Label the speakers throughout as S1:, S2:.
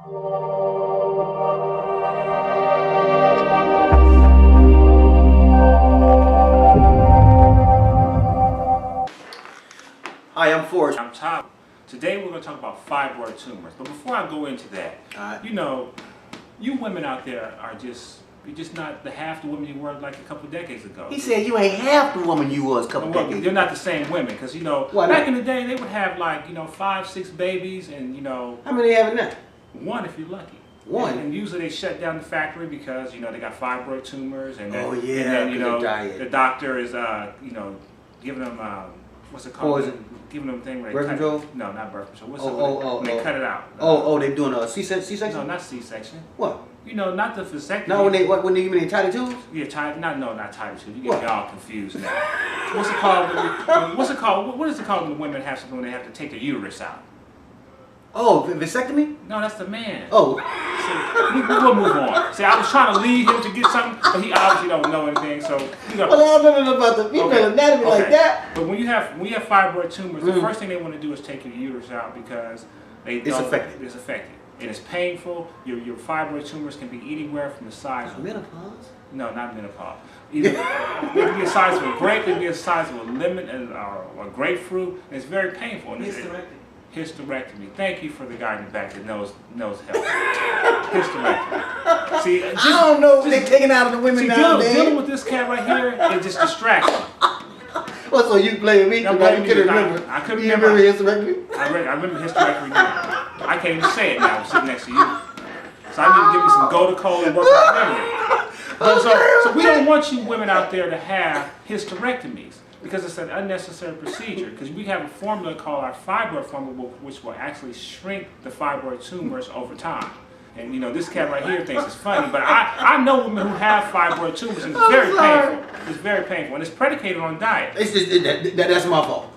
S1: Hi, I'm Forrest.
S2: I'm Tom. Today we're going to talk about fibroid tumors. But before I go into that, you know, you women out there are you're just not the half the women you were like a couple of decades ago.
S1: He said you ain't half the woman you was a couple decades ago.
S2: You're not the same women, because you know, back in the day they would have like, you know, 5, 6 babies, and you know.
S1: How many having that?
S2: One if you're lucky.
S1: One.
S2: And usually they shut down the factory because, you know, they got fibroid tumors, and then,
S1: and
S2: then you know,
S1: the
S2: doctor is you know, giving them what's it called?
S1: Poison.
S2: Giving them a thing where they
S1: birth control?
S2: No, not birth control. What's they cut it out.
S1: They doing a C-section?
S2: No, not C-section.
S1: What?
S2: You know, not the vasectomy.
S1: No, when they give me the tiny tubes?
S2: Yeah, not tiny tubes. You get me all confused now. What's it called? What's it called? What is it called when women have something when they have to take their uterus out?
S1: Oh, vasectomy?
S2: No, that's the man.
S1: Oh.
S2: See, we'll move on. See, I was trying to lead him to get something, but he obviously don't know anything, so you got.
S1: Well, I don't know about the female anatomy like that.
S2: But when you have fibroid tumors, the first thing they want to do is take your uterus out because it's affected. It's affected. And it's painful. Your fibroid tumors can be anywhere from the size of
S1: menopause?
S2: No, not menopause. Either they can be the size of a grape, they can be the size of a lemon or a grapefruit, and it's very painful. And hysterectomy. Thank you for the guy in the back that knows health. Hysterectomy. See, I
S1: don't know what they're taking out of the women nowadays.
S2: Dealing with this cat right here, it just distracts me.
S1: Well, so you blaming me?
S2: I couldn't remember. I couldn't remember hysterectomy. I remember hysterectomy. I can't even say it now. I'm sitting next to you. So I need to give me some go-to-cold and work my memory. So we don't want you women out there to have hysterectomies, because it's an unnecessary procedure. Because we have a formula called our fibroid formula, which will actually shrink the fibroid tumors over time. And you know, this cat right here thinks it's funny, but I know women who have fibroid tumors, and it's very painful. It's very painful, and it's predicated on diet.
S1: That's my fault.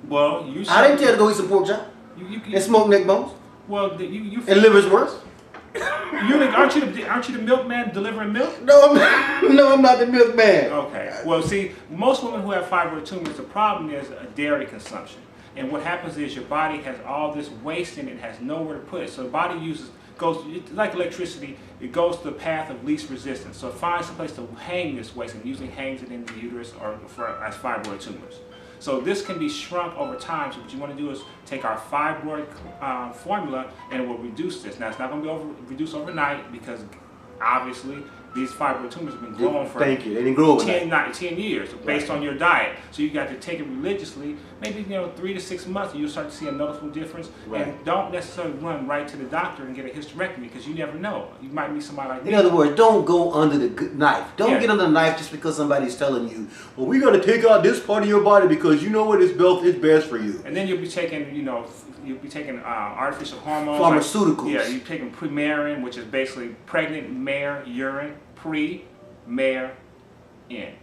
S2: Well,
S1: I didn't tell you to go eat some pork chop and smoke neck bones.
S2: Well,
S1: and liver's worse.
S2: Aren't you the milkman delivering milk?
S1: No, I'm not the milkman.
S2: Okay. Well, see, most women who have fibroid tumors, the problem is a dairy consumption. And what happens is your body has all this waste in it, has nowhere to put it. So the body goes like electricity, it goes to the path of least resistance. So it finds some place to hang this waste, and usually hangs it in the uterus or as fibroid tumors. So this can be shrunk over time. So what you want to do is take our fibroid formula, and it will reduce this. Now it's not going to be reduced overnight, because obviously these fibroid tumors have been growing for
S1: they didn't grow
S2: 10 years based on your diet. So you got to take it religiously, maybe 3 to 6 months, and you'll start to see a noticeable difference. Right. And don't necessarily run right to the doctor and get a hysterectomy, because you never know. You might meet somebody like me.
S1: In other words, don't go under the knife. Don't get under the knife just because somebody's telling you, well, we're going to take out this part of your body because you know what is best for you.
S2: And then you'll be taking, you'll be taking artificial hormones.
S1: Pharmaceuticals.
S2: You're taking Premarin, which is basically pregnant mare urine. Pre-mare in.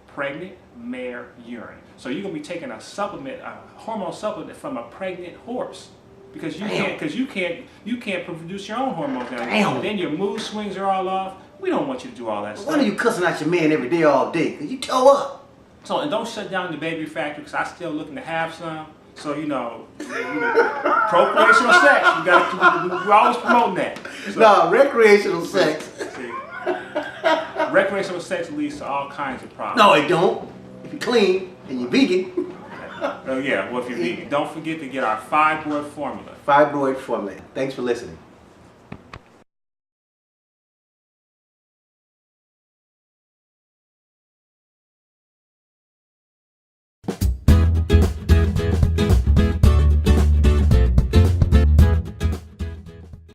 S2: Pregnant mare urine. So you're gonna be taking a supplement, a hormone supplement from a pregnant horse, because you can't produce your own hormones now. And then your mood swings are all off. We don't want you to do all that stuff.
S1: Why are you cussing out your man every day, all day? Because you toe up.
S2: So, and don't shut down the baby factory, because I'm still looking to have some. So, procreational sex, we're always promoting that. So,
S1: no, recreational sex.
S2: See, recreational sex leads to all kinds of problems.
S1: No, it don't. If you're clean and you're vegan.
S2: Oh yeah, well if you're vegan. Don't forget to get our fibroid formula.
S1: Fibroid formula. Thanks for listening.